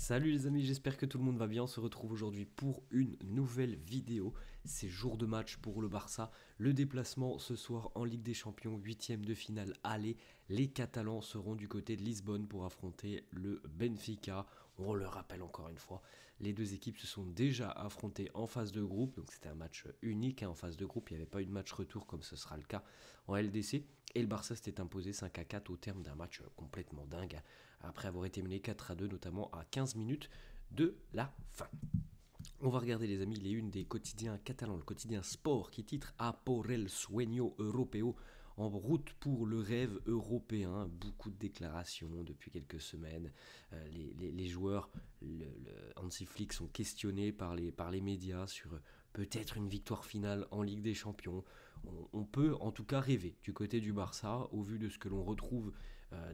Salut les amis, j'espère que tout le monde va bien. On se retrouve aujourd'hui pour une nouvelle vidéo. C'est jour de match pour le Barça. Le déplacement ce soir en Ligue des Champions, huitième de finale aller. Les Catalans seront du côté de Lisbonne pour affronter le Benfica. On le rappelle encore une fois, les deux équipes se sont déjà affrontées en phase de groupe. Donc c'était un match unique en phase de groupe. Il n'y avait pas eu de match retour comme ce sera le cas en LDC. Et le Barça s'était imposé 5-4 au terme d'un match complètement dingue, après avoir été mené 4-2, notamment à 15 minutes de la fin. On va regarder les amis les unes des quotidiens catalans, le quotidien Sport qui titre A por el sueño europeo, en route pour le rêve européen. Beaucoup de déclarations depuis quelques semaines. Les joueurs, Hansi Flick, sont questionnés par les médias sur peut-être une victoire finale en Ligue des Champions. On peut en tout cas rêver du côté du Barça, au vu de ce que l'on retrouve,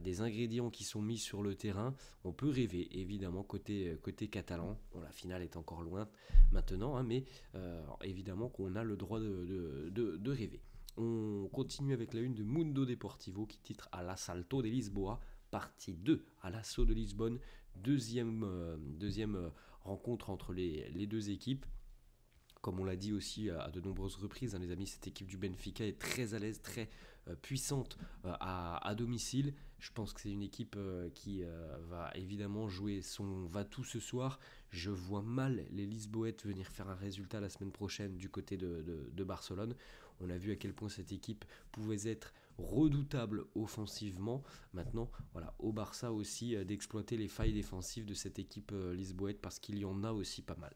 des ingrédients qui sont mis sur le terrain. On peut rêver évidemment côté catalan. Bon, la finale est encore loin maintenant, hein, mais évidemment qu'on a le droit de rêver. On continue avec la une de Mundo Deportivo qui titre À l'assalto de Lisboa, partie 2 à l'assaut de Lisbonne, deuxième rencontre entre les deux équipes. Comme on l'a dit aussi à de nombreuses reprises, hein, les amis, cette équipe du Benfica est très à l'aise, très puissante à domicile. Je pense que c'est une équipe qui va évidemment jouer son va-tout ce soir. Je vois mal les Lisboètes venir faire un résultat la semaine prochaine du côté de Barcelone. On a vu à quel point cette équipe pouvait être redoutable offensivement. Maintenant, voilà, au Barça aussi d'exploiter les failles défensives de cette équipe lisboète, parce qu'il y en a aussi pas mal.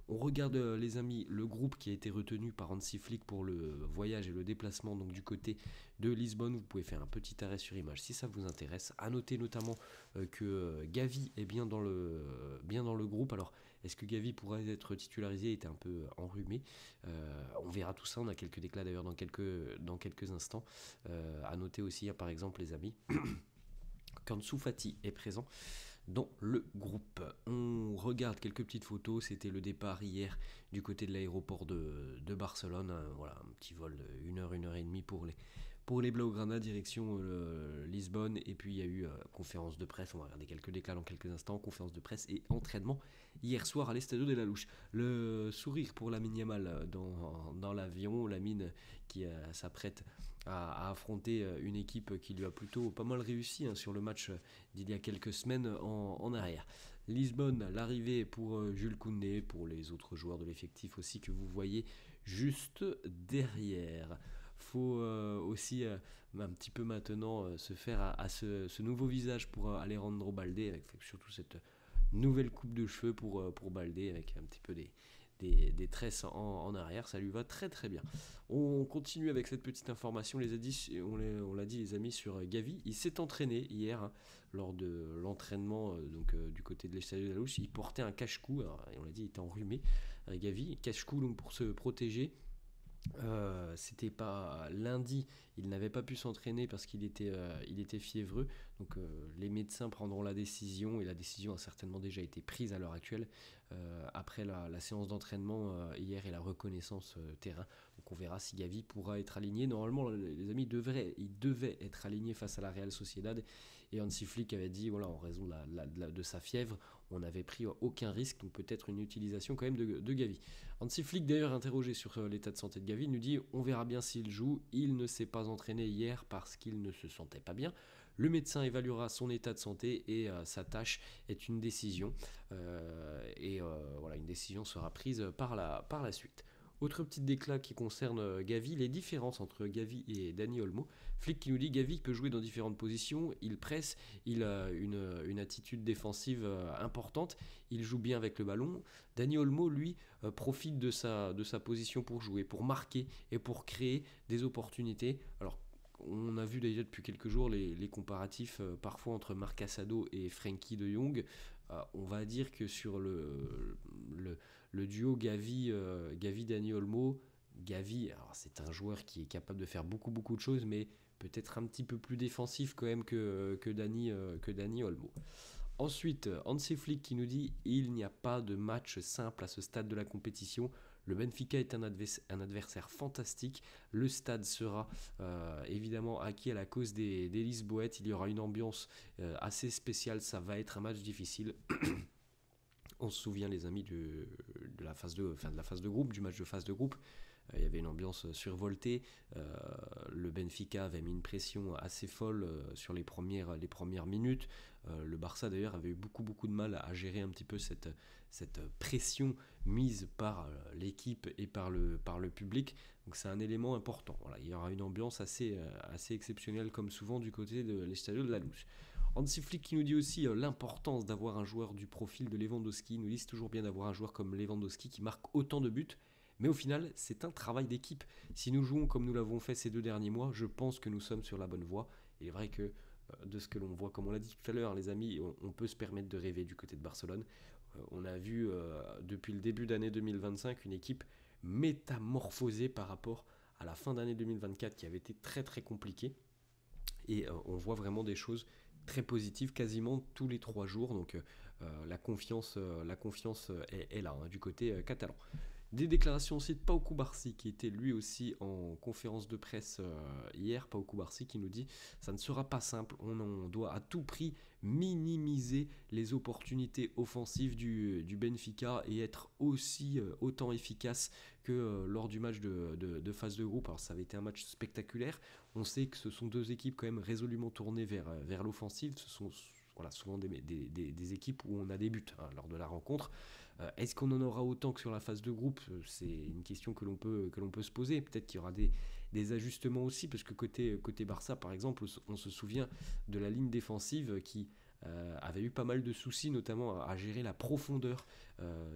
On regarde les amis le groupe qui a été retenu par Hansi Flick pour le voyage et le déplacement donc du côté de Lisbonne. Vous pouvez faire un petit arrêt sur image si ça vous intéresse. À noter notamment que Gavi est bien dans le groupe. Alors est-ce que Gavi pourrait être titularisé? Il était un peu enrhumé. On verra tout ça. On a quelques déclats d'ailleurs dans quelques instants. À noter aussi par exemple les amis qu'Ansu Fati est présent dans le groupe. On regarde quelques petites photos. C'était le départ hier du côté de l'aéroport de Barcelone. Voilà, un petit vol de 1 heure, 1 heure et demie pour les Blaugrana direction Lisbonne. Et puis il y a eu conférence de presse. On va regarder quelques déclats dans quelques instants. Conférence de presse et entraînement hier soir à l'Estadio de la Louche. Le sourire pour Lamine Yamal dans l'avion. Lamine qui s'apprête à affronter une équipe qui lui a plutôt pas mal réussi sur le match d'il y a quelques semaines en arrière. Lisbonne, l'arrivée pour Jules Koundé, pour les autres joueurs de l'effectif aussi que vous voyez juste derrière. Faut aussi un petit peu maintenant se faire à ce nouveau visage pour Alejandro Balde, avec surtout cette nouvelle coupe de cheveux pour Balde, avec un petit peu des tresses en arrière. Ça lui va très très bien. On continue avec cette petite information. On l'a dit les amis sur Gavi. Il s'est entraîné hier lors de l'entraînement du côté de l'Estadio de la Louche. Il portait un cache-cou. Et on l'a dit, il était enrhumé. Gavi, cache-cou donc pour se protéger. C'était pas lundi, il n'avait pas pu s'entraîner parce qu'il était fiévreux. Donc les médecins prendront la décision, et la décision a certainement déjà été prise à l'heure actuelle après la séance d'entraînement hier et la reconnaissance terrain. Donc on verra si Gavi pourra être aligné. Normalement les amis, il devait être aligné face à la Real Sociedad, et Hansi Flick avait dit voilà, en raison de sa fièvre, on n'avait pris aucun risque, donc peut-être une utilisation quand même de Gavi. Hansi Flick d'ailleurs interrogé sur l'état de santé de Gavi nous dit on verra bien s'il joue. Il ne s'est pas entraîné hier parce qu'il ne se sentait pas bien. Le médecin évaluera son état de santé et sa tâche est une décision. Voilà, une décision sera prise par la suite. Autre petite déclat qui concerne Gavi, les différences entre Gavi et Dani Olmo. Flick qui nous dit Gavi peut jouer dans différentes positions, il presse, il a une attitude défensive importante, il joue bien avec le ballon. Dani Olmo, lui, profite de sa position pour jouer, pour marquer et pour créer des opportunités. Alors, on a vu déjà depuis quelques jours les comparatifs parfois entre Marc Casado et Frenkie de Jong. On va dire que sur le duo Gavi-Dani Olmo, Gavi, alors c'est un joueur qui est capable de faire beaucoup de choses, mais peut-être un petit peu plus défensif quand même que Dani Olmo. Ensuite, Hansi Flick qui nous dit il n'y a pas de match simple à ce stade de la compétition. Le Benfica est un adversaire fantastique. Le stade sera évidemment acquis à la cause des Lisboètes. Il y aura une ambiance assez spéciale. Ça va être un match difficile. On se souvient, les amis, de la phase de la phase de groupe, du match de phase de groupe. Il y avait une ambiance survoltée. Le Benfica avait mis une pression assez folle sur les premières minutes. Le Barça, d'ailleurs, avait eu beaucoup de mal à gérer un petit peu cette pression mise par l'équipe et par le public. Donc c'est un élément important. Voilà, il y aura une ambiance assez exceptionnelle, comme souvent, du côté de l'Estadio de la Luz. Hansi Flick qui nous dit aussi l'importance d'avoir un joueur du profil de Lewandowski. Il nous dit c'est toujours bien d'avoir un joueur comme Lewandowski qui marque autant de buts. Mais au final, c'est un travail d'équipe. Si nous jouons comme nous l'avons fait ces 2 derniers mois, je pense que nous sommes sur la bonne voie. Il est vrai que de ce que l'on voit, comme on l'a dit tout à l'heure, les amis, on peut se permettre de rêver du côté de Barcelone. On a vu depuis le début d'année 2025 une équipe métamorphosée par rapport à la fin d'année 2024 qui avait été très compliquée. Et on voit vraiment des choses très positives quasiment tous les 3 jours. Donc la confiance est là, hein, du côté catalan. Des déclarations aussi de Pau Cubarsí qui était lui aussi en conférence de presse hier. Pau Cubarsí qui nous dit ça ne sera pas simple, on doit à tout prix minimiser les opportunités offensives du Benfica et être autant efficace que lors du match de phase de groupe. Alors ça avait été un match spectaculaire, on sait que ce sont 2 équipes quand même résolument tournées vers l'offensive, ce sont souvent des équipes où on a des buts lors de la rencontre. Est-ce qu'on en aura autant que sur la phase de groupe? C'est une question que l'on peut se poser. Peut-être qu'il y aura des ajustements aussi, parce que côté Barça, par exemple, on se souvient de la ligne défensive qui avait eu pas mal de soucis, notamment à gérer la profondeur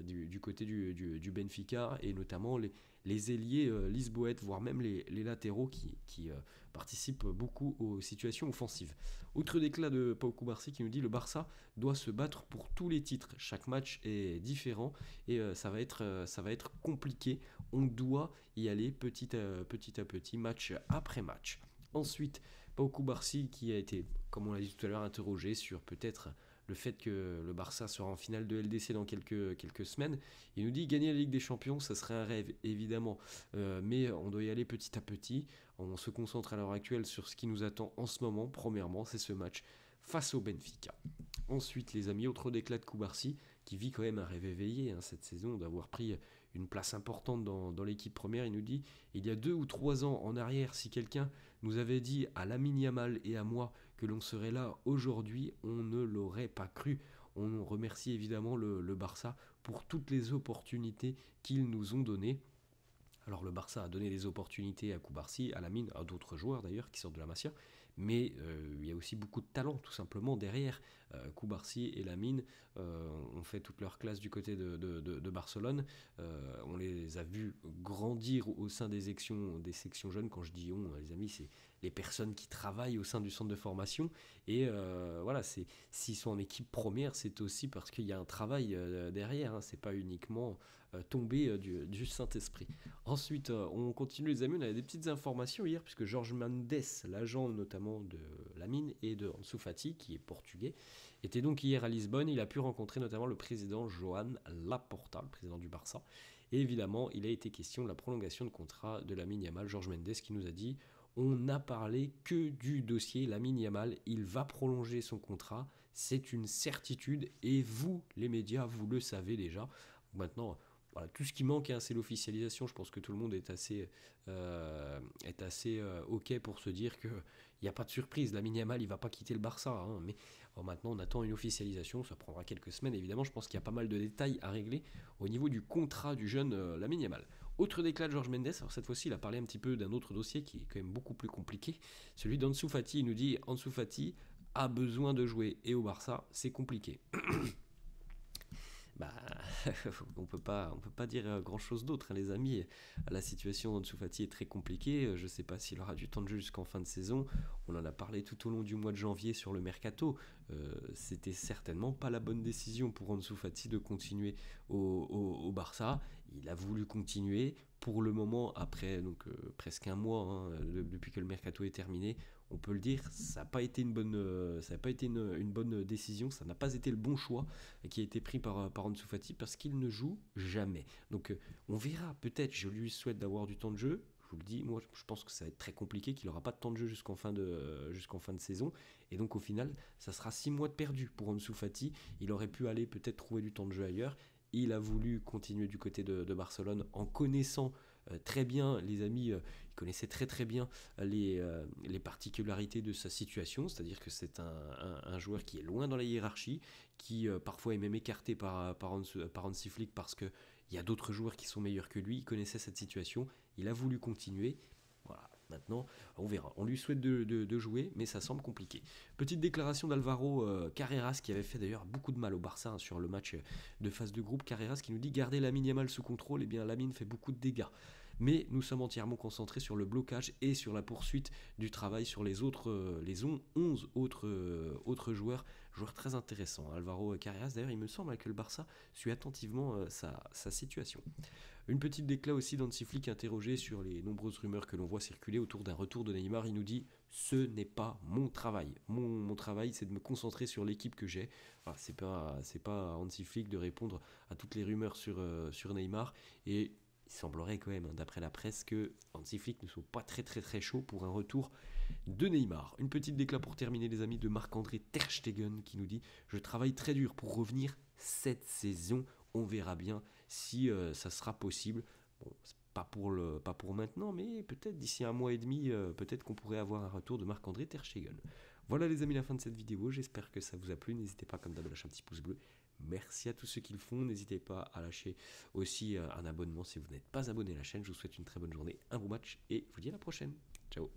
du côté du Benfica, et notamment les ailiers lisboètes, voire même les latéraux qui participent beaucoup aux situations offensives. Autre déclat de Pau Cubarsí qui nous dit le Barça doit se battre pour tous les titres. Chaque match est différent et ça va être compliqué. On doit y aller petit à petit, match après match. Ensuite, Pau Cubarsí qui a été, comme on l'a dit tout à l'heure, interrogé sur peut-être le fait que le Barça sera en finale de LDC dans quelques semaines. Il nous dit gagner la Ligue des Champions, ça serait un rêve évidemment, mais on doit y aller petit à petit. On se concentre à l'heure actuelle sur ce qui nous attend en ce moment. Premièrement, c'est ce match face au Benfica. Ensuite, les amis, autre déclat de Cubarsí qui vit quand même un rêve éveillé cette saison, d'avoir pris une place importante dans l'équipe première. Il nous dit, il y a 2 ou 3 ans en arrière, si quelqu'un nous avait dit à Lamine Yamal et à moi que l'on serait là aujourd'hui, on ne l'aurait pas cru. On remercie évidemment le Barça pour toutes les opportunités qu'ils nous ont données. Alors le Barça a donné des opportunités à Cubarsí, à Lamine, à d'autres joueurs d'ailleurs qui sortent de la Masia, mais il y a aussi beaucoup de talent tout simplement derrière. Cubarsí et Lamine ont fait toute leur classe du côté de Barcelone. On les a vus grandir au sein des sections jeunes. Quand je dis on, les amis, c'est les personnes qui travaillent au sein du centre de formation. Et voilà, s'ils sont en équipe première, c'est aussi parce qu'il y a un travail derrière. C'est pas uniquement tombé du Saint-Esprit. Ensuite, on continue les amis, on avait des petites informations hier, puisque Jorge Mendes, l'agent notamment de Lamine et de Ansu Fati, qui est portugais, était donc hier à Lisbonne. Il a pu rencontrer notamment le président Joan Laporta, le président du Barça. Et évidemment, il a été question de la prolongation de contrat de Lamine Yamal. Jorge Mendes qui nous a dit on n'a parlé que du dossier Lamine Yamal, il va prolonger son contrat, c'est une certitude, et vous, les médias, vous le savez déjà. Maintenant, voilà, tout ce qui manque, c'est l'officialisation. Je pense que tout le monde est assez OK pour se dire qu'il n'y a pas de surprise. Lamine Yamal, il ne va pas quitter le Barça. Mais maintenant, on attend une officialisation. Ça prendra quelques semaines, évidemment. Je pense qu'il y a pas mal de détails à régler au niveau du contrat du jeune Lamine Yamal. Autre déclat de Jorge Mendes. Alors cette fois-ci, il a parlé un petit peu d'un autre dossier qui est quand même beaucoup plus compliqué. Celui d'Ansu Fati. Il nous dit Ansu Fati a besoin de jouer. Et au Barça, c'est compliqué. On peut pas dire grand chose d'autre, les amis. La situation d'Ansu Fati est très compliquée. Je ne sais pas s'il aura du temps de jeu jusqu'en fin de saison. On en a parlé tout au long du mois de janvier sur le mercato. C'était certainement pas la bonne décision pour Ansu Fati de continuer au Barça. Il a voulu continuer. Pour le moment, après presque un mois depuis que le mercato est terminé, on peut le dire, ça n'a pas été une bonne décision, ça n'a pas été le bon choix qui a été pris par Ansu Fati parce qu'il ne joue jamais. Donc on verra, peut-être, je lui souhaite d'avoir du temps de jeu, vous le dis, moi je pense que ça va être très compliqué, qu'il n'aura pas de temps de jeu jusqu'en fin de saison. Et donc au final, ça sera 6 mois de perdu pour Ansu Fati. Il aurait pu aller peut-être trouver du temps de jeu ailleurs. Il a voulu continuer du côté de Barcelone en connaissant très bien, les amis, il connaissait très très bien les particularités de sa situation, c'est-à-dire que c'est un joueur qui est loin dans la hiérarchie, qui parfois est même écarté par Hansi Flick parce qu'il y a d'autres joueurs qui sont meilleurs que lui. Il connaissait cette situation, il a voulu continuer. Voilà, maintenant on verra. On lui souhaite de jouer, mais ça semble compliqué. Petite déclaration d'Alvaro Carreras, qui avait fait d'ailleurs beaucoup de mal au Barça sur le match de phase de groupe. Carreras qui nous dit: gardez Lamine Yamal sous contrôle. Eh bien, Lamine fait beaucoup de dégâts, mais nous sommes entièrement concentrés sur le blocage et sur la poursuite du travail sur les 11 autres joueurs très intéressants. Alvaro Carreras, d'ailleurs, il me semble que le Barça suit attentivement sa situation. Une petite déclat aussi d'Hansi Flick, interrogé sur les nombreuses rumeurs que l'on voit circuler autour d'un retour de Neymar. Il nous dit: ce n'est pas mon travail. Mon travail, c'est de me concentrer sur l'équipe que j'ai. Voilà, c'est pas à Hansi Flick de répondre à toutes les rumeurs sur Neymar. Et il semblerait quand même, d'après la presse, que Hansi Flick ne soit pas très très très chaud pour un retour de Neymar. Une petite déclat pour terminer, les amis, de Marc-André Ter Stegen, qui nous dit: je travaille très dur pour revenir cette saison. On verra bien si ça sera possible. Bon, pas pour maintenant, mais peut-être d'ici un mois et demi, peut-être qu'on pourrait avoir un retour de Marc-André Ter Stegen. Voilà les amis, la fin de cette vidéo. J'espère que ça vous a plu. N'hésitez pas comme d'hab à lâcher un petit pouce bleu. Merci à tous ceux qui le font. N'hésitez pas à lâcher aussi un abonnement si vous n'êtes pas abonné à la chaîne. Je vous souhaite une très bonne journée, un bon match et je vous dis à la prochaine. Ciao.